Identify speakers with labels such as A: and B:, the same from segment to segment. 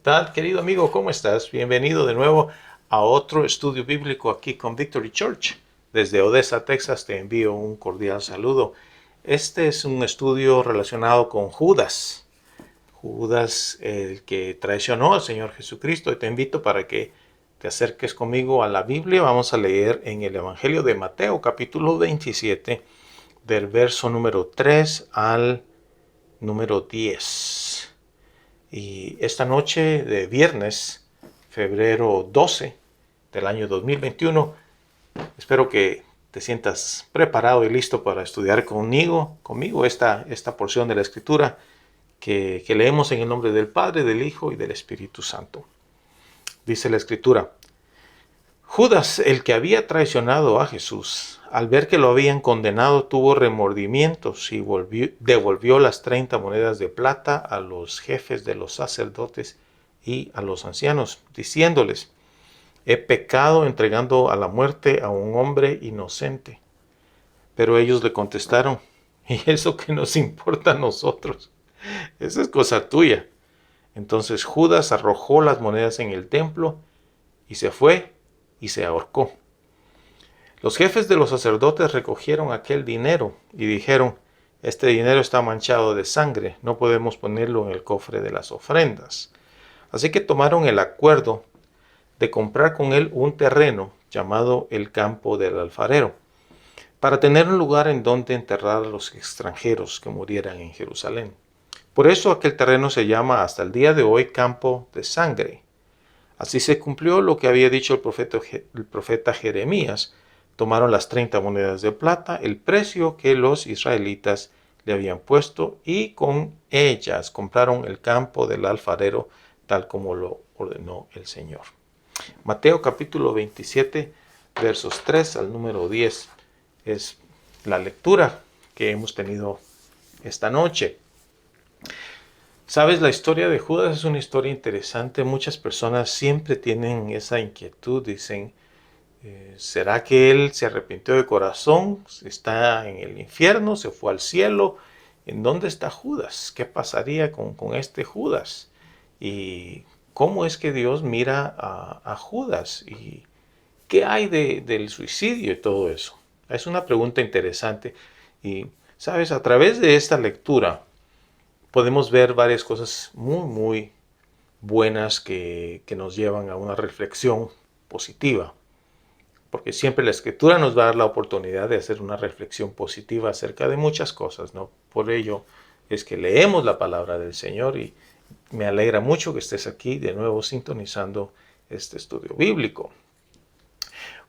A: tal, querido amigo? ¿Cómo estás? Bienvenido de nuevo a otro estudio bíblico aquí con Victory Church. Desde Odessa, Texas, te envío un cordial saludo. Este es un estudio relacionado con Judas. Judas, el que traicionó al Señor Jesucristo. Y te invito para que te acerques conmigo a la Biblia. Vamos a leer en el Evangelio de Mateo, capítulo 27, del verso número 3 al número 10. Y esta noche de viernes, febrero 12 del año 2021, espero que te sientas preparado y listo para estudiar conmigo esta porción de la Escritura que leemos en el nombre del Padre, del Hijo y del Espíritu Santo. Dice la Escritura: Judas, el que había traicionado a Jesús, al ver que lo habían condenado, tuvo remordimientos y devolvió las 30 monedas de plata a los jefes de los sacerdotes y a los ancianos, diciéndoles: he pecado entregando a la muerte a un hombre inocente. Pero ellos le contestaron: ¿y eso qué nos importa a nosotros? Esa es cosa tuya. Entonces Judas arrojó las monedas en el templo y se fue y se ahorcó. Los jefes de los sacerdotes recogieron aquel dinero y dijeron: este dinero está manchado de sangre, no podemos ponerlo en el cofre de las ofrendas. Así que tomaron el acuerdo de comprar con él un terreno llamado el campo del alfarero, para tener un lugar en donde enterrar a los extranjeros que murieran en Jerusalén. Por eso aquel terreno se llama hasta el día de hoy Campo de Sangre. Así se cumplió lo que había dicho el profeta Jeremías. Tomaron las 30 monedas de plata, el precio que los israelitas le habían puesto, y con ellas compraron el campo del alfarero, tal como lo ordenó el Señor. Mateo capítulo 27, versos 3 al número 10 es la lectura que hemos tenido esta noche. Sabes, la historia de Judas es una historia interesante. Muchas personas siempre tienen esa inquietud, dicen: ¿será que él se arrepintió de corazón? ¿Está en el infierno? ¿Se fue al cielo? ¿En dónde está Judas? ¿Qué pasaría con este Judas? ¿Y cómo es que Dios mira a Judas? ¿Y qué hay del suicidio y todo eso? Es una pregunta interesante. Y, sabes, a través de esta lectura podemos ver varias cosas muy buenas que nos llevan a una reflexión positiva. Porque siempre la Escritura nos va a dar la oportunidad de hacer una reflexión positiva acerca de muchas cosas, ¿no? Por ello es que leemos la palabra del Señor, y me alegra mucho que estés aquí de nuevo sintonizando este estudio bíblico.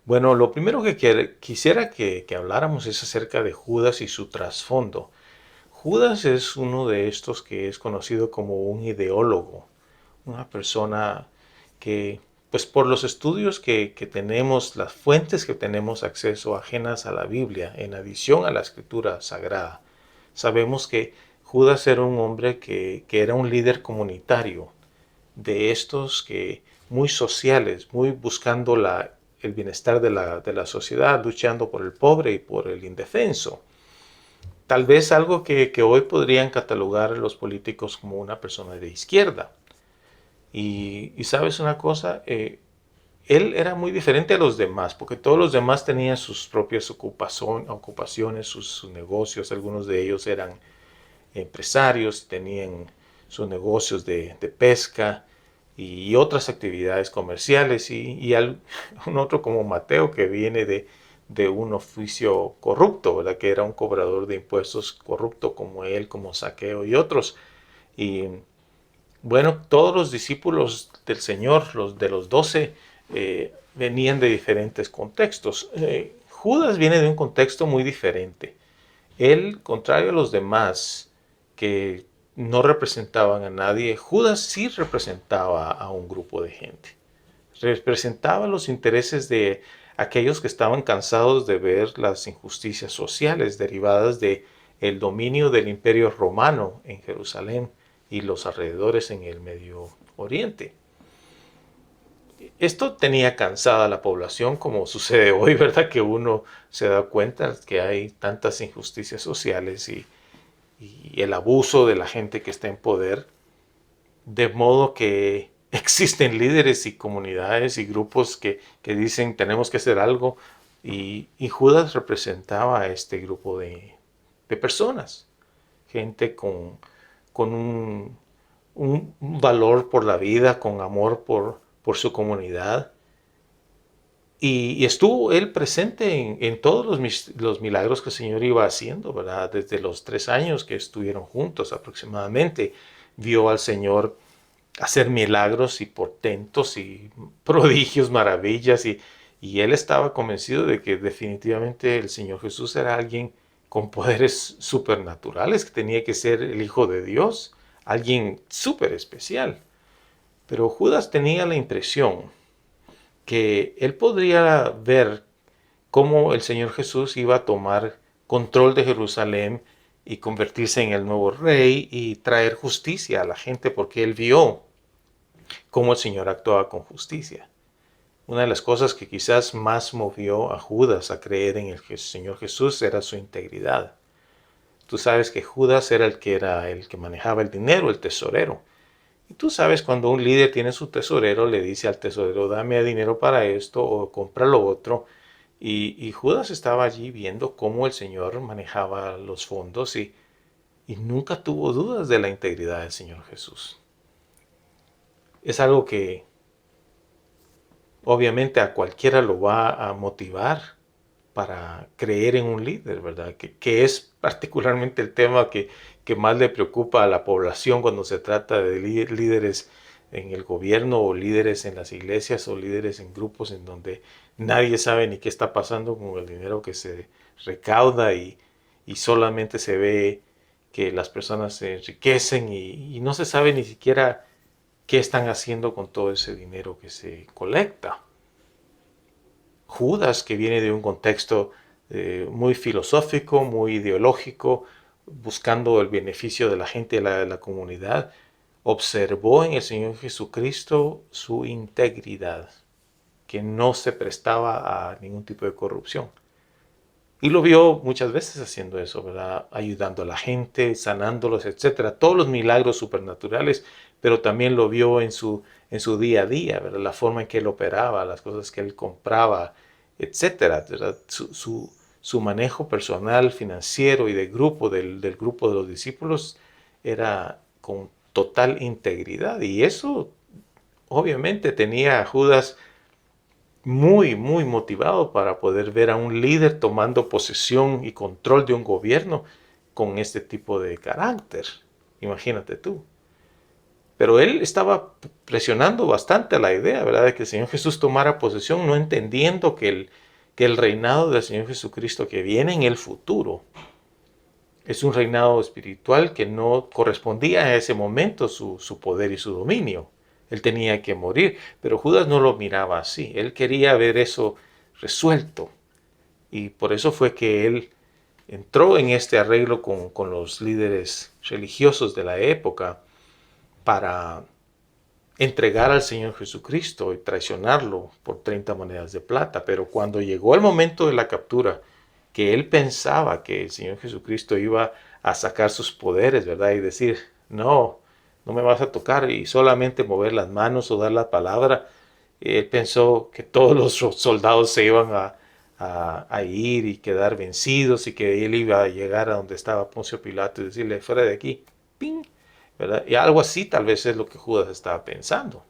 A: Bueno, lo primero que quisiera que habláramos es acerca de Judas y su trasfondo. Judas es uno de estos que es conocido como un ideólogo, una persona que, pues por los estudios que tenemos, las fuentes que tenemos acceso ajenas a la Biblia, en adición a la Escritura Sagrada, sabemos que Judas era un hombre que era un líder comunitario, de estos que muy sociales, muy buscando el bienestar de la sociedad, luchando por el pobre y por el indefenso. Tal vez algo que hoy podrían catalogar los políticos como una persona de izquierda. Y sabes una cosa, él era muy diferente a los demás, porque todos los demás tenían sus propias ocupaciones, sus negocios. Algunos de ellos eran empresarios, tenían sus negocios de pesca y otras actividades comerciales, y un otro como Mateo, que viene de un oficio corrupto, ¿verdad? Que era un cobrador de impuestos corrupto como él, como Zaqueo y otros. Y bueno, todos los discípulos del Señor, los de los 12, venían de diferentes contextos. Judas viene de un contexto muy diferente. Él, contrario a los demás, que no representaban a nadie, Judas sí representaba a un grupo de gente. Representaba los intereses de aquellos que estaban cansados de ver las injusticias sociales derivadas de el dominio del Imperio Romano en Jerusalén y los alrededores en el Medio Oriente. Esto tenía cansada a la población, como sucede hoy, ¿verdad? Que uno se da cuenta que hay tantas injusticias sociales y el abuso de la gente que está en poder, de modo que existen líderes y comunidades y grupos que dicen tenemos que hacer algo y Judas representaba a este grupo de personas, gente con un valor por la vida, con amor por su comunidad. Y estuvo él presente en todos los milagros que el Señor iba haciendo, ¿verdad? Desde los 3 años que estuvieron juntos aproximadamente, vio al Señor hacer milagros y portentos y prodigios, maravillas, y él estaba convencido de que definitivamente el Señor Jesús era alguien con poderes supernaturales, que tenía que ser el Hijo de Dios, alguien súper especial. Pero Judas tenía la impresión que él podría ver cómo el Señor Jesús iba a tomar control de Jerusalén y convertirse en el nuevo rey y traer justicia a la gente, porque él vio cómo el Señor actuaba con justicia. Una de las cosas que quizás más movió a Judas a creer en el Señor Jesús era su integridad. Tú sabes que Judas era el que manejaba el dinero, el tesorero. Y tú sabes, cuando un líder tiene su tesorero, le dice al tesorero, dame dinero para esto o compra lo otro. Y Judas estaba allí viendo cómo el Señor manejaba los fondos y nunca tuvo dudas de la integridad del Señor Jesús. Es algo que obviamente a cualquiera lo va a motivar para creer en un líder, ¿verdad? Que es particularmente el tema que más le preocupa a la población cuando se trata de líderes en el gobierno o líderes en las iglesias o líderes en grupos en donde nadie sabe ni qué está pasando con el dinero que se recauda y solamente se ve que las personas se enriquecen y no se sabe ni siquiera qué están haciendo con todo ese dinero que se colecta. Judas, que viene de un contexto muy filosófico, muy ideológico, buscando el beneficio de la gente, de la comunidad, observó en el Señor Jesucristo su integridad, que no se prestaba a ningún tipo de corrupción. Y lo vio muchas veces haciendo eso, ¿verdad? Ayudando a la gente, sanándolos, etcétera. Todos los milagros supernaturales, pero también lo vio en su día a día, ¿verdad? La forma en que él operaba, las cosas que él compraba, etcétera, ¿verdad? Su manejo personal, financiero y de grupo, del grupo de los discípulos, era con total integridad. Y eso obviamente tenía a Judas muy motivado para poder ver a un líder tomando posesión y control de un gobierno con este tipo de carácter. Imagínate tú. Pero él estaba presionando bastante la idea, ¿verdad?, de que el Señor Jesús tomara posesión, no entendiendo que el reinado del Señor Jesucristo que viene en el futuro es un reinado espiritual que no correspondía a ese momento su poder y su dominio. Él tenía que morir, pero Judas no lo miraba así. Él quería ver eso resuelto. Y por eso fue que él entró en este arreglo con los líderes religiosos de la época para entregar al Señor Jesucristo y traicionarlo por 30 monedas de plata. Pero cuando llegó el momento de la captura, que él pensaba que el Señor Jesucristo iba a sacar sus poderes, ¿verdad? Y decir, no, no me vas a tocar, y solamente mover las manos o dar la palabra. Él pensó que todos los soldados se iban a ir y quedar vencidos y que él iba a llegar a donde estaba Poncio Pilato y decirle, fuera de aquí, ¡ping!, ¿verdad? Y algo así tal vez es lo que Judas estaba pensando.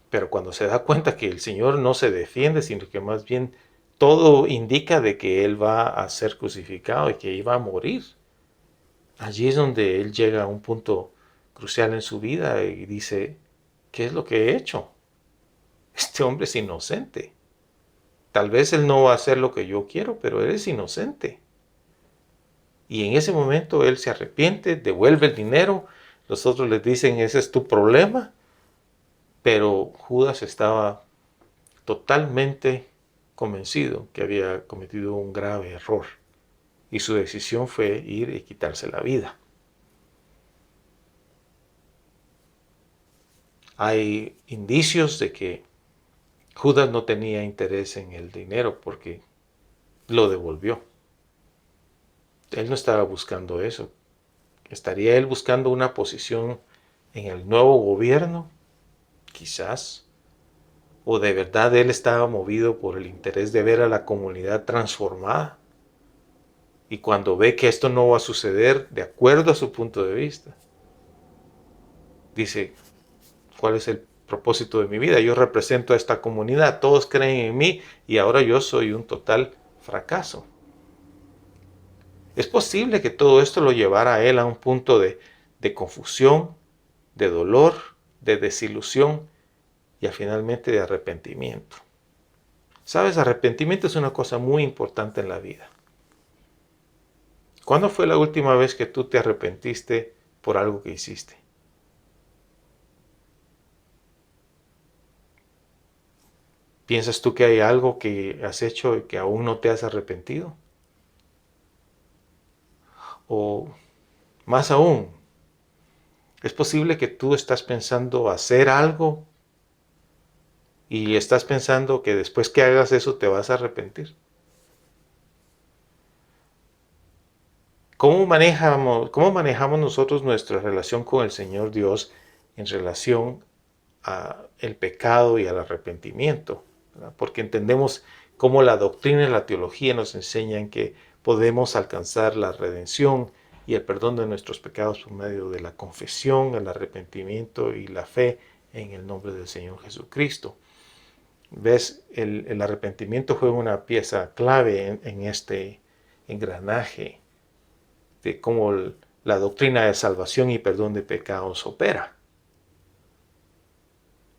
A: Pero cuando se da cuenta que el Señor no se defiende, sino que más bien todo indica de que Él va a ser crucificado y que iba a morir, allí es donde Él llega a un punto crucial en su vida y dice, ¿qué es lo que he hecho? Este hombre es inocente. Tal vez Él no va a hacer lo que yo quiero, pero Él es inocente. Y en ese momento Él se arrepiente, devuelve el dinero. Los otros les dicen, ese es tu problema. Pero Judas estaba totalmente convencido que había cometido un grave error. Y su decisión fue ir y quitarse la vida. Hay indicios de que Judas no tenía interés en el dinero porque lo devolvió. Él no estaba buscando eso. ¿Estaría él buscando una posición en el nuevo gobierno? quizás, o de verdad él estaba movido por el interés de ver a la comunidad transformada. Y cuando ve que esto no va a suceder de acuerdo a su punto de vista, dice, ¿cuál es el propósito de mi vida? Yo represento a esta comunidad, todos creen en mí y ahora yo soy un total fracaso. Es posible que todo esto lo llevara a él a un punto de confusión, de dolor, de desilusión y finalmente de arrepentimiento. ¿Sabes? Arrepentimiento es una cosa muy importante en la vida. ¿Cuándo fue la última vez que tú te arrepentiste por algo que hiciste? ¿Piensas tú que hay algo que has hecho y que aún no te has arrepentido? O más aún, es posible que tú estás pensando hacer algo y estás pensando que después que hagas eso te vas a arrepentir. ¿Cómo manejamos nosotros nuestra relación con el Señor Dios en relación al pecado y al arrepentimiento? ¿Verdad? Porque entendemos cómo la doctrina y la teología nos enseñan que podemos alcanzar la redención y el perdón de nuestros pecados por medio de la confesión, el arrepentimiento y la fe en el nombre del Señor Jesucristo. ¿Ves? El arrepentimiento fue una pieza clave en este engranaje de cómo la doctrina de salvación y perdón de pecados opera.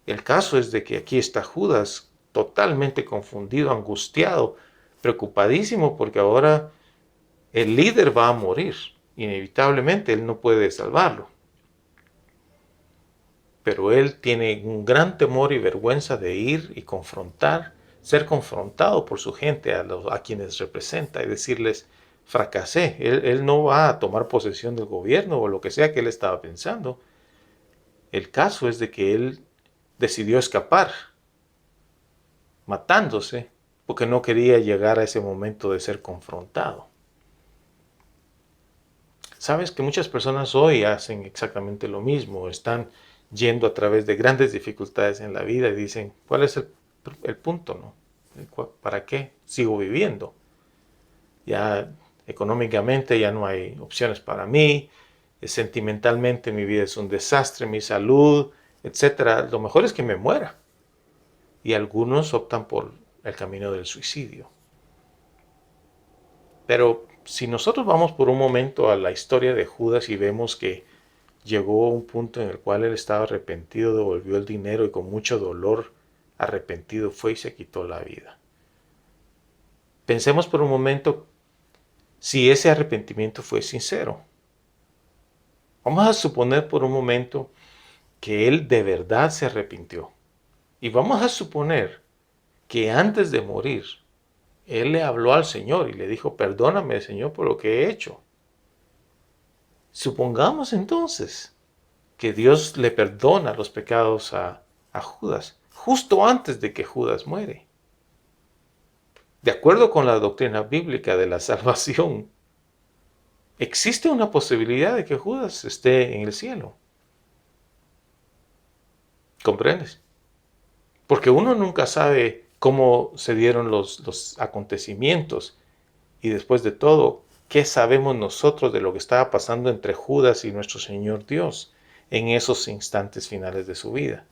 A: El caso es de que aquí está Judas totalmente confundido, angustiado, preocupadísimo porque ahora el líder va a morir. Inevitablemente él no puede salvarlo. Pero él tiene un gran temor y vergüenza de ir y ser confrontado por su gente, a quienes representa, y decirles, fracasé. Él no va a tomar posesión del gobierno o lo que sea que él estaba pensando. El caso es de que él decidió escapar, matándose, porque no quería llegar a ese momento de ser confrontado. Sabes que muchas personas hoy hacen exactamente lo mismo, están yendo a través de grandes dificultades en la vida y dicen, ¿cuál es el punto, no? ¿Para qué sigo viviendo? Ya económicamente ya no hay opciones para mí, sentimentalmente mi vida es un desastre, mi salud, etc. Lo mejor es que me muera. Y algunos optan por el camino del suicidio. Pero si nosotros vamos por un momento a la historia de Judas y vemos que llegó a un punto en el cual él estaba arrepentido, devolvió el dinero y con mucho dolor arrepentido fue y se quitó la vida. Pensemos por un momento si ese arrepentimiento fue sincero. Vamos a suponer por un momento que él de verdad se arrepintió. Y vamos a suponer que antes de morir, él le habló al Señor y le dijo, perdóname, Señor, por lo que he hecho. Supongamos entonces que Dios le perdona los pecados a Judas, justo antes de que Judas muere. De acuerdo con la doctrina bíblica de la salvación, existe una posibilidad de que Judas esté en el cielo. ¿Comprendes? Porque uno nunca sabe cómo se dieron los acontecimientos y después de todo, ¿qué sabemos nosotros de lo que estaba pasando entre Judas y nuestro Señor Dios en esos instantes finales de su vida?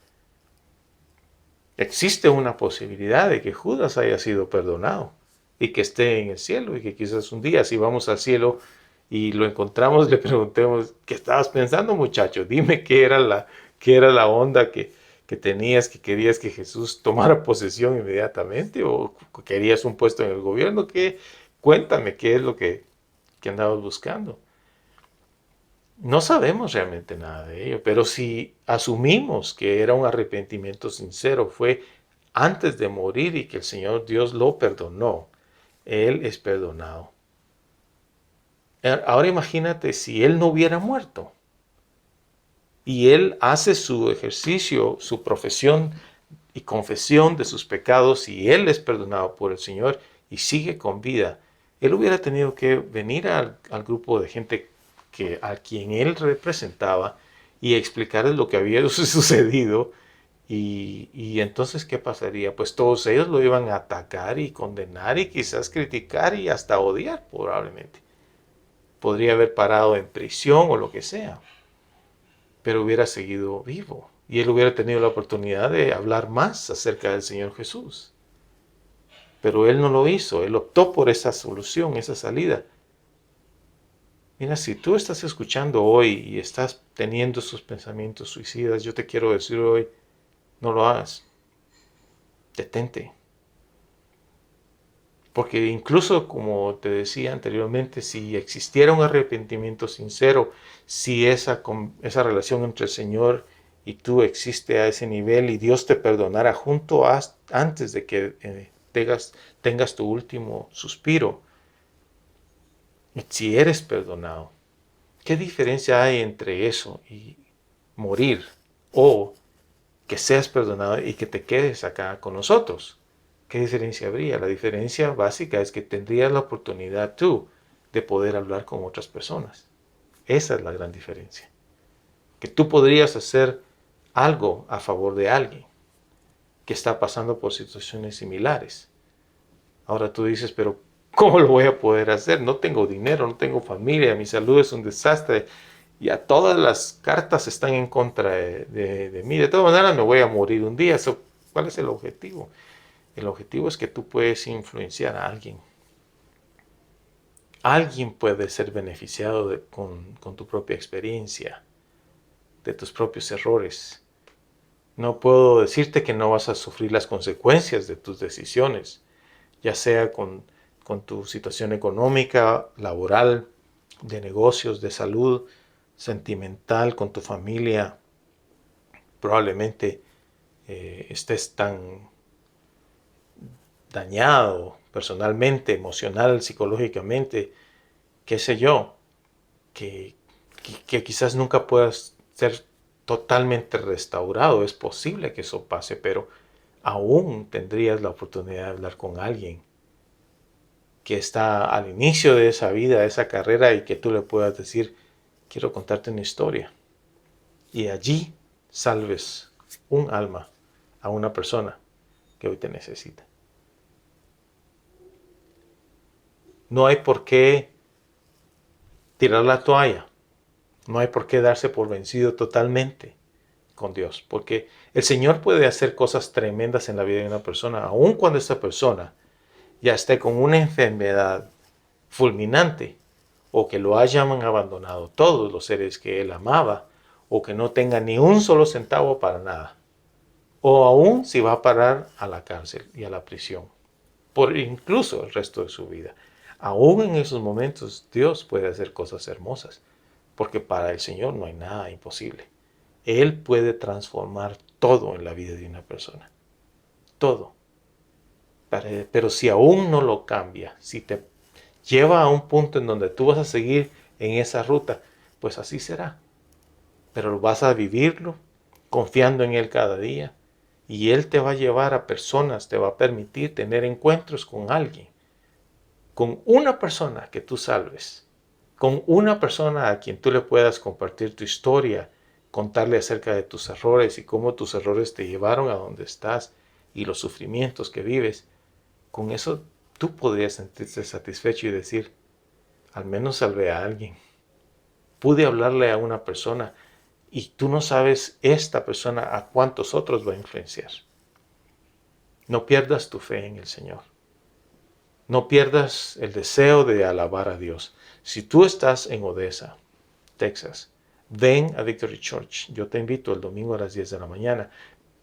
A: Existe una posibilidad de que Judas haya sido perdonado y que esté en el cielo y que quizás un día si vamos al cielo y lo encontramos le preguntemos, ¿qué estabas pensando, muchacho? Dime qué era la onda que tenías, que querías que Jesús tomara posesión inmediatamente o querías un puesto en el gobierno. Cuéntame qué es lo que andabas buscando. No sabemos realmente nada de ello, pero si asumimos que era un arrepentimiento sincero, fue antes de morir y que el Señor Dios lo perdonó, Él es perdonado. Ahora imagínate si Él no hubiera muerto y Él hace su ejercicio, su profesión y confesión de sus pecados y Él es perdonado por el Señor y sigue con vida. Él hubiera tenido que venir al grupo de gente a quien él representaba y explicarles lo que había sucedido Y entonces, ¿qué pasaría? Pues todos ellos lo iban a atacar y condenar y quizás criticar y hasta odiar probablemente. Podría haber parado en prisión o lo que sea, pero hubiera seguido vivo y él hubiera tenido la oportunidad de hablar más acerca del Señor Jesús. Pero él no lo hizo, él optó por esa solución, esa salida. Mira, si tú estás escuchando hoy y estás teniendo esos pensamientos suicidas, yo te quiero decir hoy, no lo hagas. Detente. Porque incluso, como te decía anteriormente, si existiera un arrepentimiento sincero, si esa relación entre el Señor y tú existe a ese nivel y Dios te perdonara antes de que tengas tu último suspiro, si eres perdonado, ¿qué diferencia hay entre eso y morir o que seas perdonado y que te quedes acá con nosotros? ¿Qué diferencia habría? La diferencia básica es que tendrías la oportunidad tú de poder hablar con otras personas. Esa es la gran diferencia. Que tú podrías hacer algo a favor de alguien que está pasando por situaciones similares. Ahora tú dices, pero ¿cómo lo voy a poder hacer? No tengo dinero, no tengo familia, mi salud es un desastre. Ya todas las cartas están en contra de mí. De todas maneras me voy a morir un día. ¿Cuál es el objetivo? El objetivo es que tú puedes influenciar a alguien. Alguien puede ser beneficiado con tu propia experiencia, de tus propios errores. No puedo decirte que no vas a sufrir las consecuencias de tus decisiones, ya sea con tu situación económica, laboral, de negocios, de salud, sentimental, con tu familia. Probablemente estés tan dañado personalmente, emocional, psicológicamente, qué sé yo, que quizás nunca puedas ser totalmente restaurado. Es posible que eso pase, pero aún tendrías la oportunidad de hablar con alguien que está al inicio de esa vida, de esa carrera, y que tú le puedas decir, quiero contarte una historia. Y allí salves un alma a una persona que hoy te necesita. No hay por qué tirar la toalla. No hay por qué darse por vencido totalmente con Dios, porque el Señor puede hacer cosas tremendas en la vida de una persona, aun cuando esta persona ya esté con una enfermedad fulminante, o que lo hayan abandonado todos los seres que él amaba, o que no tenga ni un solo centavo para nada, o aún si va a parar a la cárcel y a la prisión, por incluso el resto de su vida. Aún en esos momentos Dios puede hacer cosas hermosas, porque para el Señor no hay nada imposible. Él puede transformar todo en la vida de una persona. Todo. Pero si aún no lo cambia, si te lleva a un punto en donde tú vas a seguir en esa ruta, pues así será. Pero vas a vivirlo confiando en Él cada día. Y Él te va a llevar a personas, te va a permitir tener encuentros con alguien. Con una persona que tú salves. Con una persona a quien tú le puedas compartir tu historia, contarle acerca de tus errores y cómo tus errores te llevaron a donde estás y los sufrimientos que vives. Con eso tú podrías sentirte satisfecho y decir, al menos salvé a alguien. Pude hablarle a una persona y tú no sabes esta persona a cuántos otros va a influenciar. No pierdas tu fe en el Señor. No pierdas el deseo de alabar a Dios. Si tú estás en Odessa, Texas, ven a Victory Church. Yo te invito el domingo a las 10 de la mañana.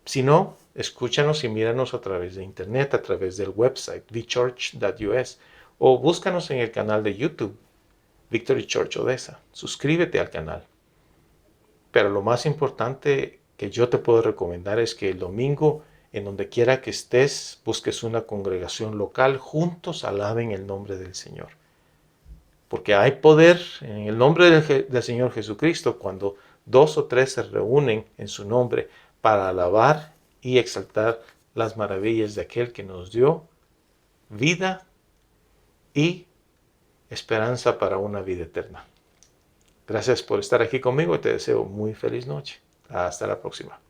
A: Si no, escúchanos y míranos a través de internet, a través del website thechurch.us, o búscanos en el canal de YouTube Victory Church Odessa. Suscríbete al canal. Pero lo más importante que yo te puedo recomendar es que el domingo, en donde quiera que estés, busques una congregación local, juntos alaben el nombre del Señor. Porque hay poder en el nombre del Señor Jesucristo cuando 2 o 3 se reúnen en su nombre para alabar y exaltar las maravillas de aquel que nos dio vida y esperanza para una vida eterna. Gracias por estar aquí conmigo y te deseo muy feliz noche. Hasta la próxima.